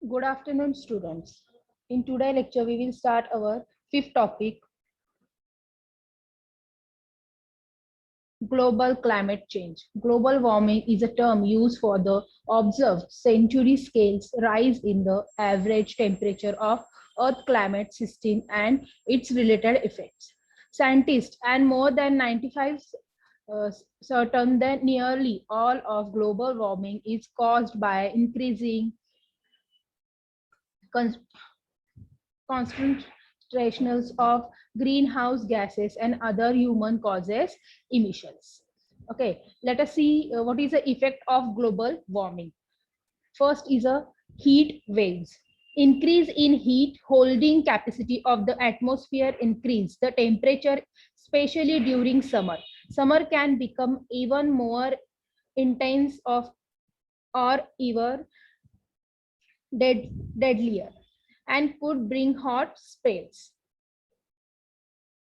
Good afternoon, students. In today's lecture, we will start our fifth topic, global climate change. Global warming is a term used for the observed century scales rise in the average temperature of Earth climate system and its related effects. Scientists and more than 95 certain that nearly all of global warming is caused by increasing concentrations of greenhouse gases and other human causes emissions. Okay, let us see what is the effect of global warming. First is a heat waves. Increase in heat holding capacity of the atmosphere increase the temperature, especially during summer. Summer can become even more intense of or even deadlier and could bring hot spells.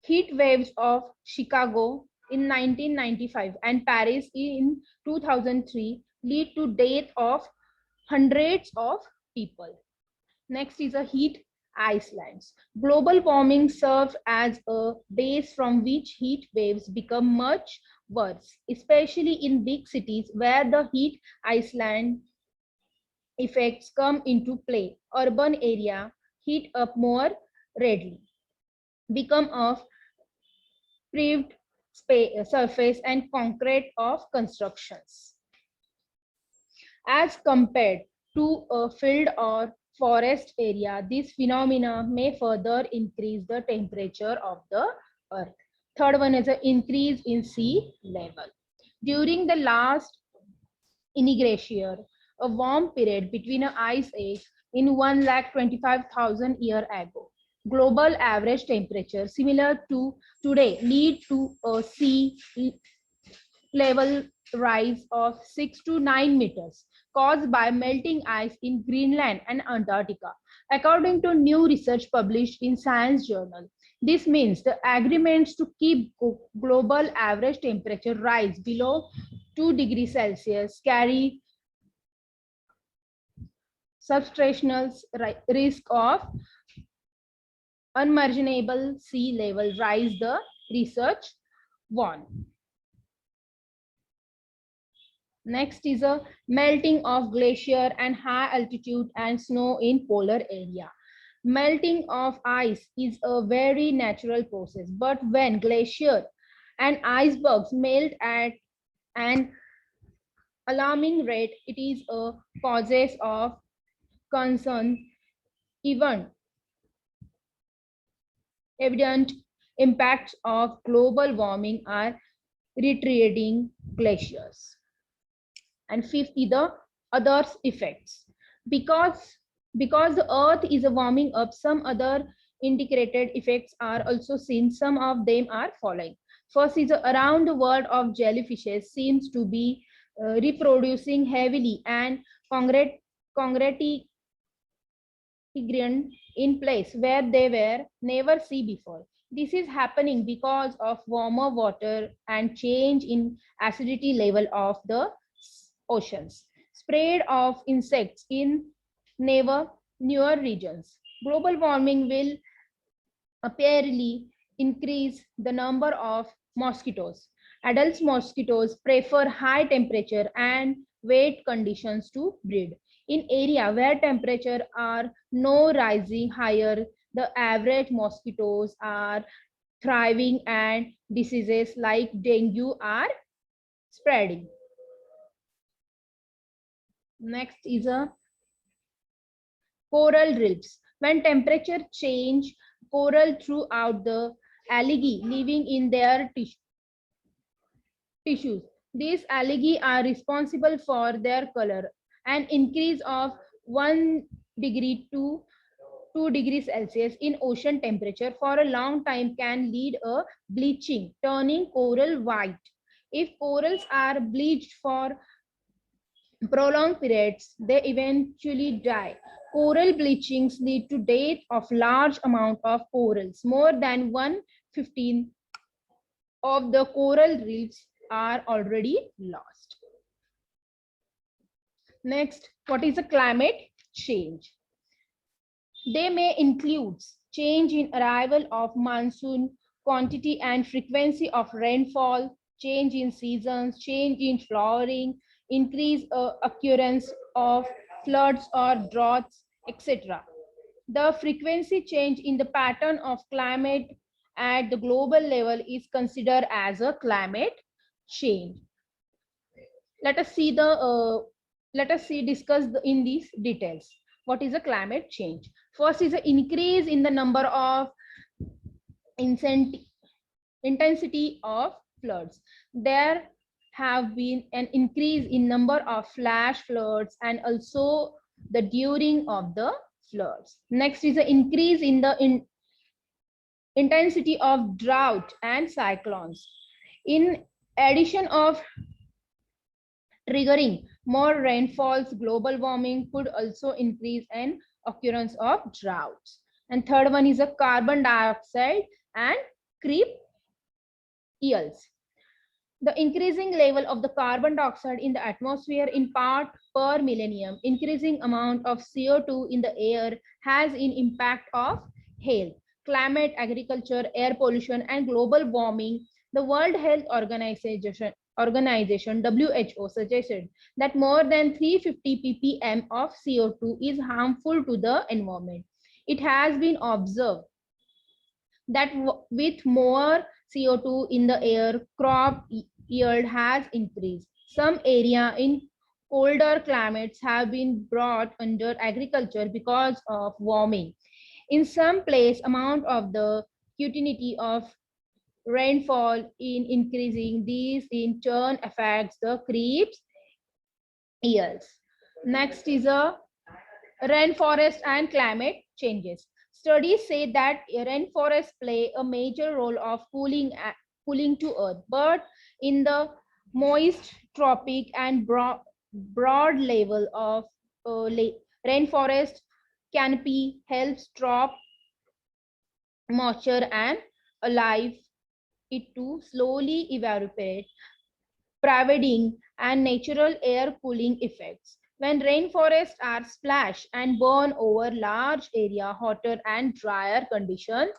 Heat waves of Chicago in 1995 and Paris in 2003 lead to death of hundreds of people. Next is a heat islands. Global warming serves as a base from which heat waves become much worse, especially in big cities where the heat island effects come into play. Urban area heat up more readily, become of paved surface and concrete of constructions. As compared to a field or forest area, this phenomena may further increase the temperature of the earth. Third one is an increase in sea level. During the last interglacier, a warm period between an ice age in 1,25,000 years ago. Global average temperature similar to today lead to a sea level rise of 6 to 9 meters caused by melting ice in Greenland and Antarctica. According to new research published in Science Journal, this means the agreements to keep global average temperature rise below 2 degrees Celsius carry substantial risk of unmanageable sea level rise, the research warned. Next is a melting of glacier and high altitude and snow in polar area. Melting of ice is a very natural process, but when glacier and icebergs melt at an alarming rate, it is a causes of concern. Even evident impacts of global warming are retreating glaciers. And fifth is the other effects. Because the earth is warming up, some other integrated effects are also seen. Some of them are following. First is around the world of jellyfishes seems to be reproducing heavily and congregate in place where they were never seen before. This is happening because of warmer water and change in acidity level of the oceans. Spread of insects in newer regions. Global warming will apparently increase the number of mosquitoes. Adult mosquitoes prefer high temperature and wet conditions to breed. In area where temperature are no rising higher, the average mosquitoes are thriving and diseases like dengue are spreading. Next is a coral reefs. When temperature change, coral throughout the algae living in their tissues. These algae are responsible for their color. An increase of 1 degree to 2 degrees Celsius in ocean temperature for a long time can lead a bleaching, turning coral white. If corals are bleached for prolonged periods, they eventually die. Coral bleachings lead to death of large amount of corals. More than 1/15 of the coral reefs are already lost. Next, what is a climate change? They may include change in arrival of monsoon, quantity and frequency of rainfall, change in seasons, change in flowering, increase occurrence of floods or droughts, etc. The frequency change in the pattern of climate at the global level is considered as a climate change. Let us see discuss in these details. What is a climate change? First is an increase in the number of intensity of floods. There have been an increase in number of flash floods and also the during of the floods. Next is an increase in the intensity of drought and cyclones. In addition of triggering more rainfalls, global warming could also increase an occurrence of droughts. And third one is a carbon dioxide and creep yields. The increasing level of the carbon dioxide in the atmosphere in part per millennium, increasing amount of CO2 in the air has an impact of health, climate, agriculture, air pollution, and global warming. The World Health Organization WHO suggested that more than 350 ppm of CO2 is harmful to the environment. It has been observed that with more CO2 in the air, crop yield has increased. Some area in colder climates have been brought under agriculture because of warming. In some place, amount of the quantity of rainfall in increasing. These in turn affects the creeps yields. Next is a rainforest and climate changes. Studies say that rainforests play a major role of cooling to earth, but in the moist tropic and broad level of rainforest canopy helps trap moisture and alive it to slowly evaporate, providing and natural air cooling effects. When rainforests are splashed and burn over large area, hotter and drier conditions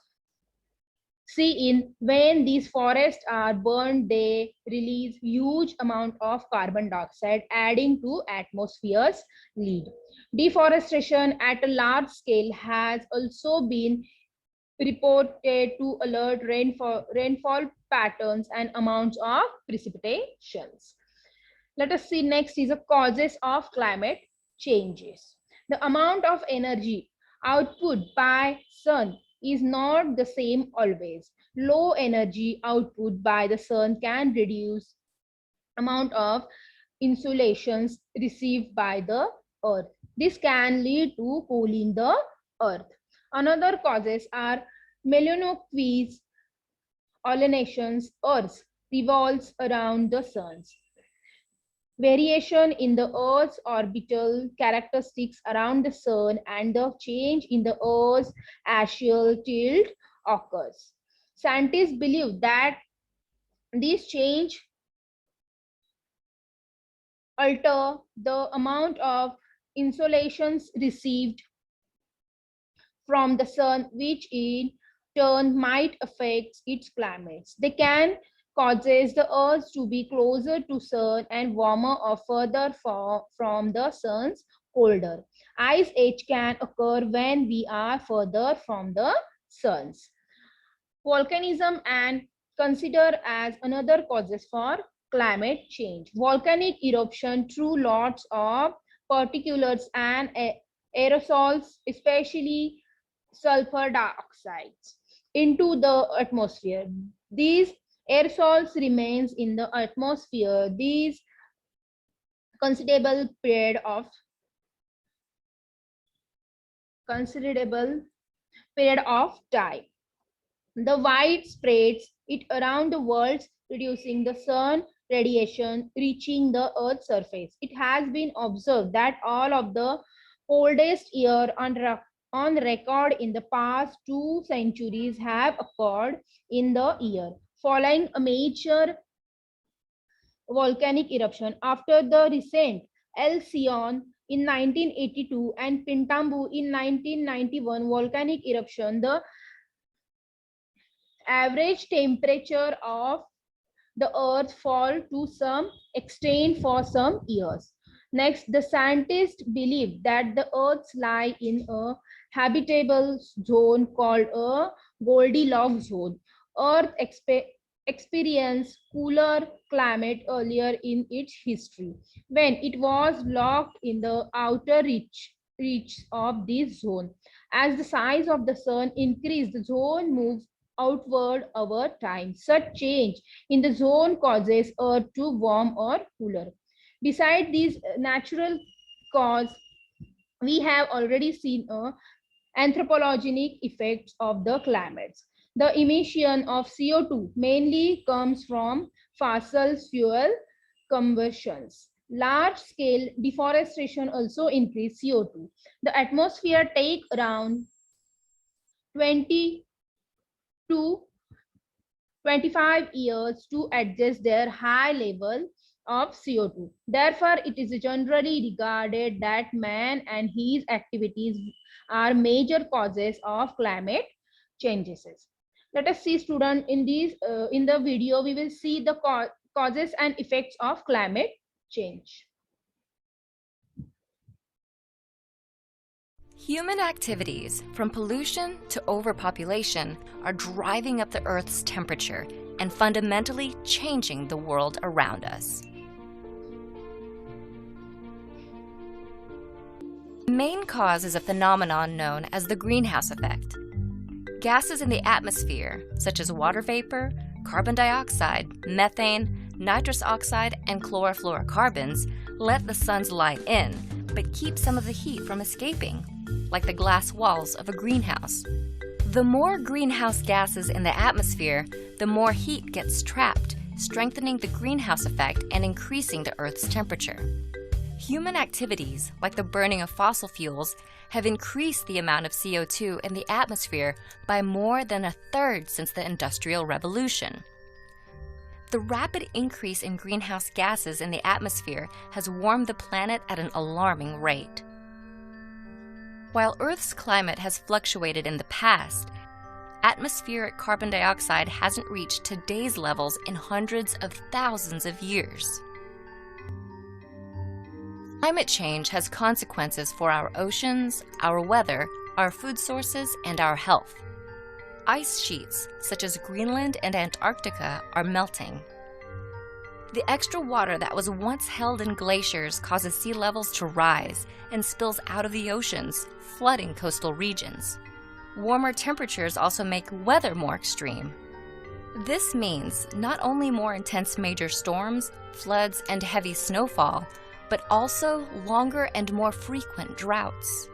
see in when these forests are burned, they release huge amount of carbon dioxide, adding to atmosphere's lead. Deforestation at a large scale has also been reported to alert rainfall patterns and amounts of precipitations. Let us see next is the causes of climate changes. The amount of energy output by sun is not the same always. Low energy output by the sun can reduce amount of insulations received by the earth. This can lead to cooling the earth. Another causes are melanoquise alternations. Earth revolves around the sun. Variation in the Earth's orbital characteristics around the Sun and the change in the Earth's axial tilt occurs. Scientists believe that these change alter the amount of insolations received from the Sun, which in turn might affect its climates. They can causes the earth to be closer to sun and warmer or further from the sun's colder. Ice age can occur when we are further from the suns. Volcanism and considered as another causes for climate change. Volcanic eruption through lots of particulates and aerosols, especially sulfur dioxides, into the atmosphere. These aerosols remains in the atmosphere these considerable period of time. The wind spreads it around the world, reducing the sun radiation reaching the earth's surface. It has been observed that all of the coldest year on record in the past 2 centuries have occurred in the year following a major volcanic eruption. After the recent Alcyon in 1982 and Pintambu in 1991 volcanic eruption, the average temperature of the earth fall to some extent for some years. Next, the scientists believe that the earth lie in a habitable zone called a Goldilocks zone. Earth experienced cooler climate earlier in its history when it was locked in the outer reach of this zone. As the size of the sun increased, the zone moved outward over time. Such change in the zone causes earth to warm or cooler. Beside these natural cause, we have already seen anthropogenic effects of the climates. The emission of CO2 mainly comes from fossil fuel combustions. Large scale deforestation also increase CO2. The atmosphere take around 20 to 25 years to adjust their high level of CO2. Therefore, it is generally regarded that man and his activities are major causes of climate changes. Let us see, student, in the video we will see the causes and effects of climate change. Human activities, from pollution to overpopulation, are driving up the Earth's temperature and fundamentally changing the world around us. The main cause is a phenomenon known as the greenhouse effect. Gases in the atmosphere, such as water vapor, carbon dioxide, methane, nitrous oxide, and chlorofluorocarbons, let the sun's light in, but keep some of the heat from escaping, like the glass walls of a greenhouse. The more greenhouse gases in the atmosphere, the more heat gets trapped, strengthening the greenhouse effect and increasing the Earth's temperature. Human activities, like the burning of fossil fuels, have increased the amount of CO2 in the atmosphere by more than a third since the Industrial Revolution. The rapid increase in greenhouse gases in the atmosphere has warmed the planet at an alarming rate. While Earth's climate has fluctuated in the past, atmospheric carbon dioxide hasn't reached today's levels in hundreds of thousands of years. Climate change has consequences for our oceans, our weather, our food sources, and our health. Ice sheets, such as Greenland and Antarctica, are melting. The extra water that was once held in glaciers causes sea levels to rise and spills out of the oceans, flooding coastal regions. Warmer temperatures also make weather more extreme. This means not only more intense major storms, floods, and heavy snowfall, but also longer and more frequent droughts.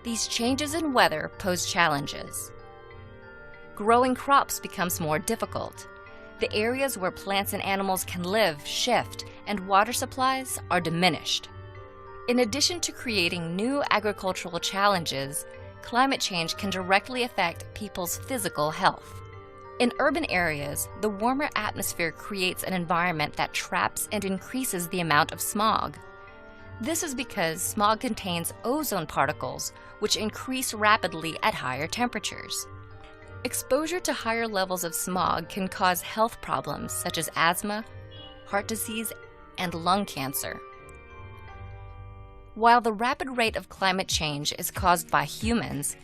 These changes in weather pose challenges. Growing crops becomes more difficult. The areas where plants and animals can live shift, and water supplies are diminished. In addition to creating new agricultural challenges, climate change can directly affect people's physical health. In urban areas, the warmer atmosphere creates an environment that traps and increases the amount of smog. This is because smog contains ozone particles, which increase rapidly at higher temperatures. Exposure to higher levels of smog can cause health problems such as asthma, heart disease, and lung cancer. While the rapid rate of climate change is caused by humans,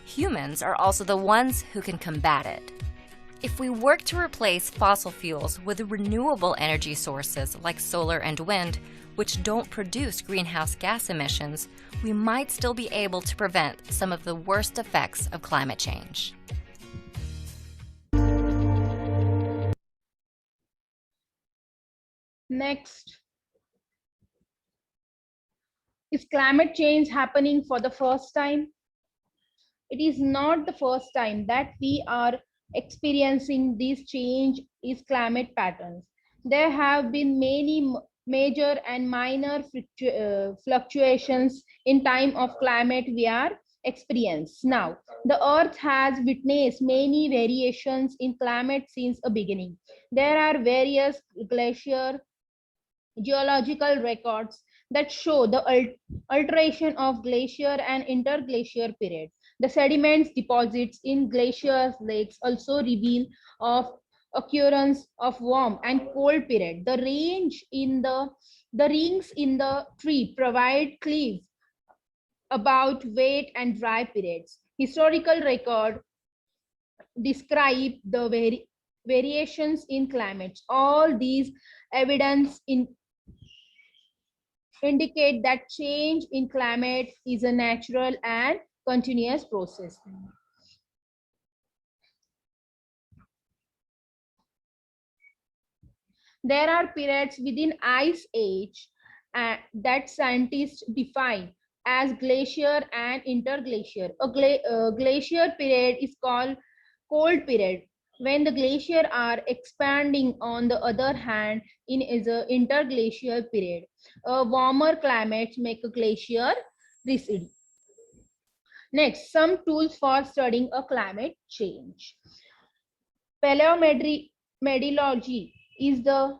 humans are also the ones who can combat it. If we work to replace fossil fuels with renewable energy sources like solar and wind, which don't produce greenhouse gas emissions, we might still be able to prevent some of the worst effects of climate change. Next, is climate change happening for the first time? It is not the first time that we are experiencing this change in climate patterns. There have been many major and minor fluctuations in time of climate we are experiencing now. The earth has witnessed many variations in climate since the beginning. There are various glacier geological records that show the alteration of glacier and interglacier period. The sediments deposits in glacier lakes also reveal of occurrence of warm and cold period. The rings in the tree provide clues about wet and dry periods. Historical record describe the variations in climates. All these evidence indicate that change in climate is a natural and continuous process. There are periods within ice age that scientists define as glacier and interglacier. A glacier period is called cold period when the glacier are expanding. On the other hand, in is a interglacial period. Warmer climates make a glacier recede. Next, some tools for studying a climate change. Paleometeorology is the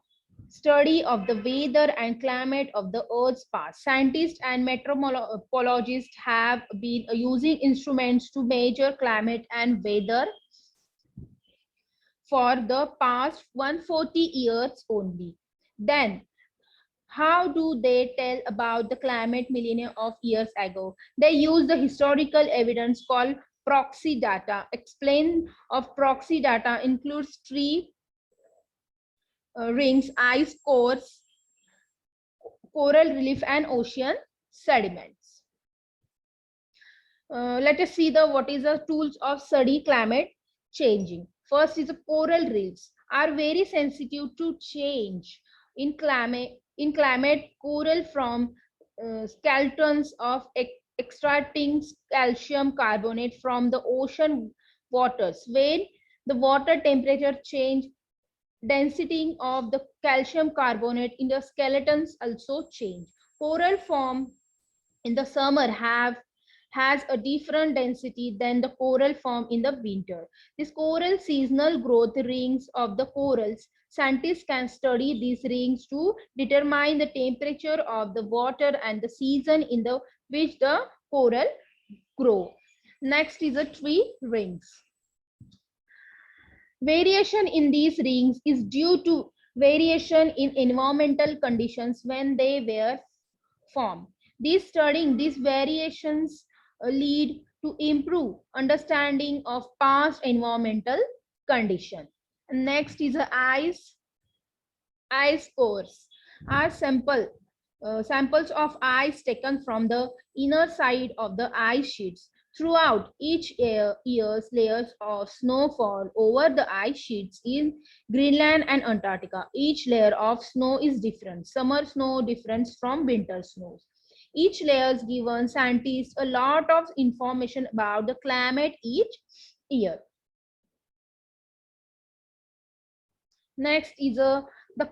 study of the weather and climate of the Earth's past. Scientists and meteorologists have been using instruments to measure climate and weather for the past 140 years only. Then, how do they tell about the climate millennia of years ago? They use the historical evidence called proxy data. Explain of proxy data includes tree rings, ice cores, coral reef, and ocean sediments. Let us see what is the tools of study climate changing. First is the coral reefs are very sensitive to change in climate. Coral from skeletons of extracting calcium carbonate from the ocean waters. When the water temperature change, density of the calcium carbonate in the skeletons also change. Coral form in the summer has a different density than the coral form in the winter. This coral seasonal growth rings of the corals. Scientists can study these rings to determine the temperature of the water and the season in the which the coral grow. Next is the tree rings. Variation in these rings is due to variation in environmental conditions when they were formed. Studying these variations lead to improve understanding of past environmental condition. Next is the ice cores are samples of ice taken from the inner side of the ice sheets. Throughout each year's layers of snowfall over the ice sheets in Greenland and Antarctica. Each layer of snow is different. Summer snow differs from winter snows. Each layer gives scientists a lot of information about the climate each year. Next is the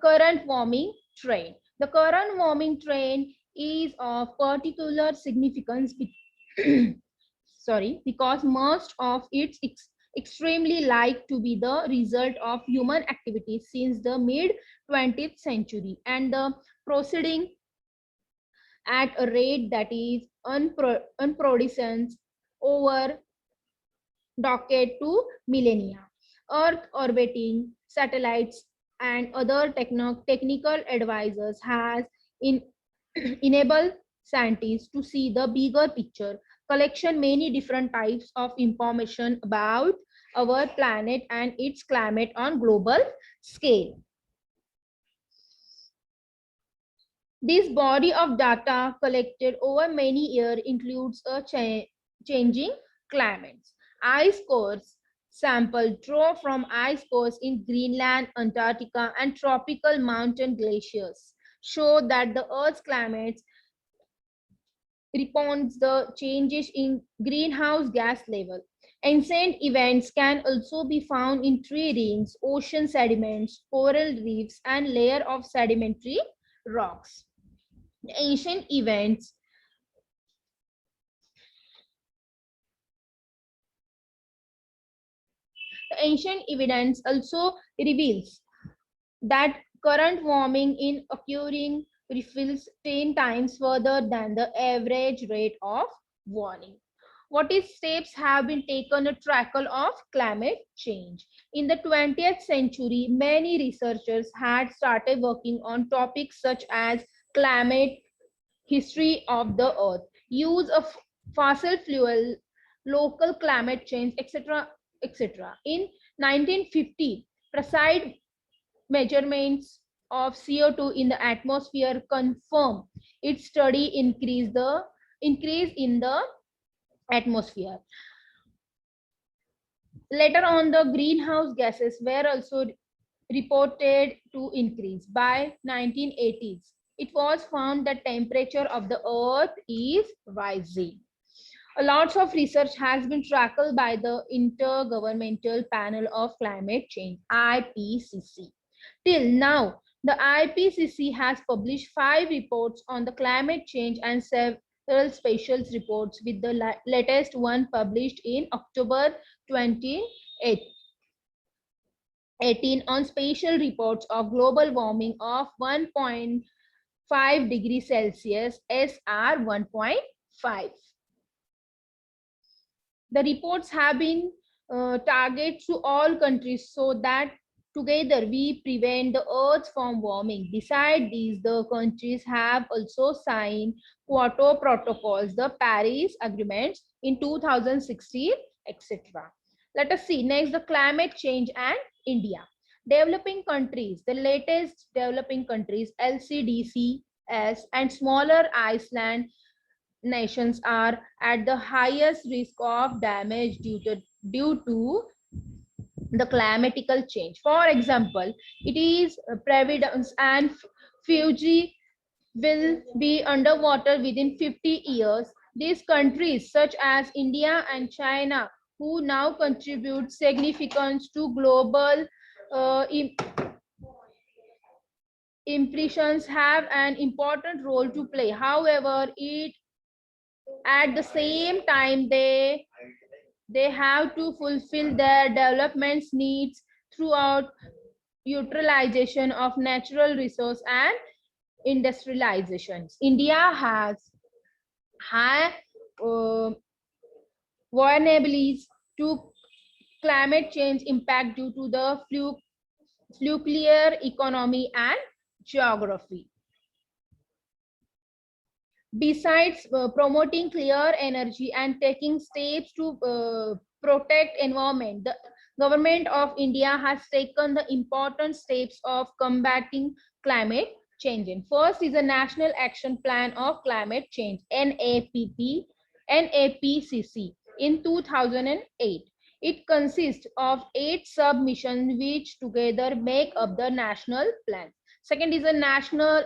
current warming trend. The current warming trend is of particular significance because most of it extremely like to be the result of human activity since the mid 20th century and the proceeding at a rate that is unprecedented over decade to millennia. Earth orbiting satellites and other technical advisors has enabled scientists to see the bigger picture, collection many different types of information about our planet and its climate on global scale. This body of data collected over many years includes a changing climates. Ice cores sample drawn from ice cores in Greenland, Antarctica, and tropical mountain glaciers show that the Earth's climate responds the changes in greenhouse gas level. Ancient events can also be found in tree rings, ocean sediments, coral reefs, and layer of sedimentary rocks. The ancient events ancient evidence also reveals that current warming is occurring refills 10 times further than the average rate of warming. What is steps have been taken to tackle of climate change? In the 20th century, many researchers had started working on topics such as climate, history of the earth, use of fossil fuel, local climate change, etc., etc. In 1950, precise measurements of CO2 in the atmosphere confirm its study increase in the atmosphere. Later on, the greenhouse gases were also reported to increase. By 1980s, it was found that temperature of the earth is rising. A lot of research has been tackled by the Intergovernmental Panel of Climate Change, IPCC. Till now, the IPCC has published 5 reports on the climate change and several special reports, with the latest one published in October 2018 on spatial reports of global warming of 1.5 degrees Celsius, SR 1.5. The reports have been targeted to all countries so that together we prevent the earth from warming. Besides these, the countries have also signed Kyoto protocols, the Paris agreements in 2016, etc. Let us see next the climate change and India. Developing countries, the latest developing countries, LCDCs and smaller Iceland nations are at the highest risk of damage due to the climatical change. For example, it is Providence and Fiji will be underwater within 50 years. These countries such as India and China, who now contribute significant to global impressions, have an important role to play. However, at the same time they have to fulfill their development needs throughout utilization of natural resource and industrializations. India has high vulnerabilities to climate change impact due to the nuclear economy and geography. Besides promoting clear energy and taking steps to protect environment, the government of India has taken the important steps of combating climate change. First is a National Action Plan of Climate Change, NAPCC, in 2008. It consists of 8 sub-missions which together make up the national plan. Second is a National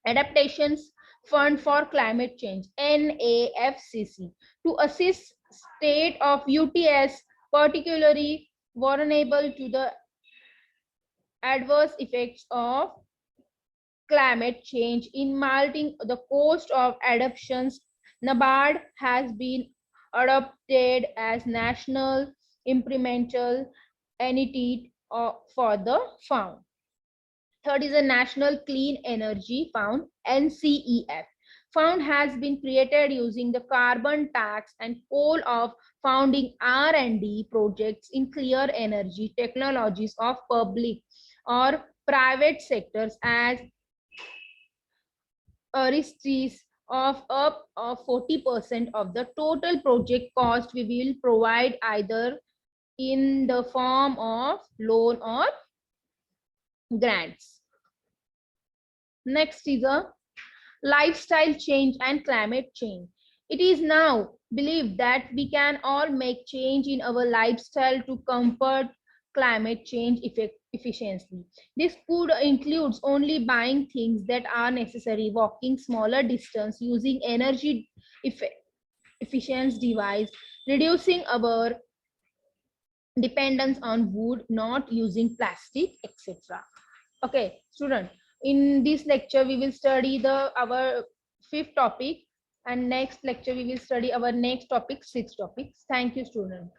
Adaptations Fund for Climate Change, NAFCC, to assist state of UTS particularly vulnerable to the adverse effects of climate change in melting the coast of adaptations. NABARD has been adopted as national implemental entity for the fund. Third is a National Clean Energy Fund, NCEF. Fund has been created using the carbon tax and coal of funding R&D projects in clear energy technologies of public or private sectors as risks of up of 40% of the total project cost we will provide either in the form of loan or grants. Next is a lifestyle change and climate change. It is now believed that we can all make change in our lifestyle to combat climate change efficiently. This could include only buying things that are necessary, walking smaller distance, using energy efficient device, reducing our dependence on wood, not using plastic, etc. Okay, student. In this lecture, we will study our 5th topic, and next lecture we will study our next topic, 6th topics. Thank you, student.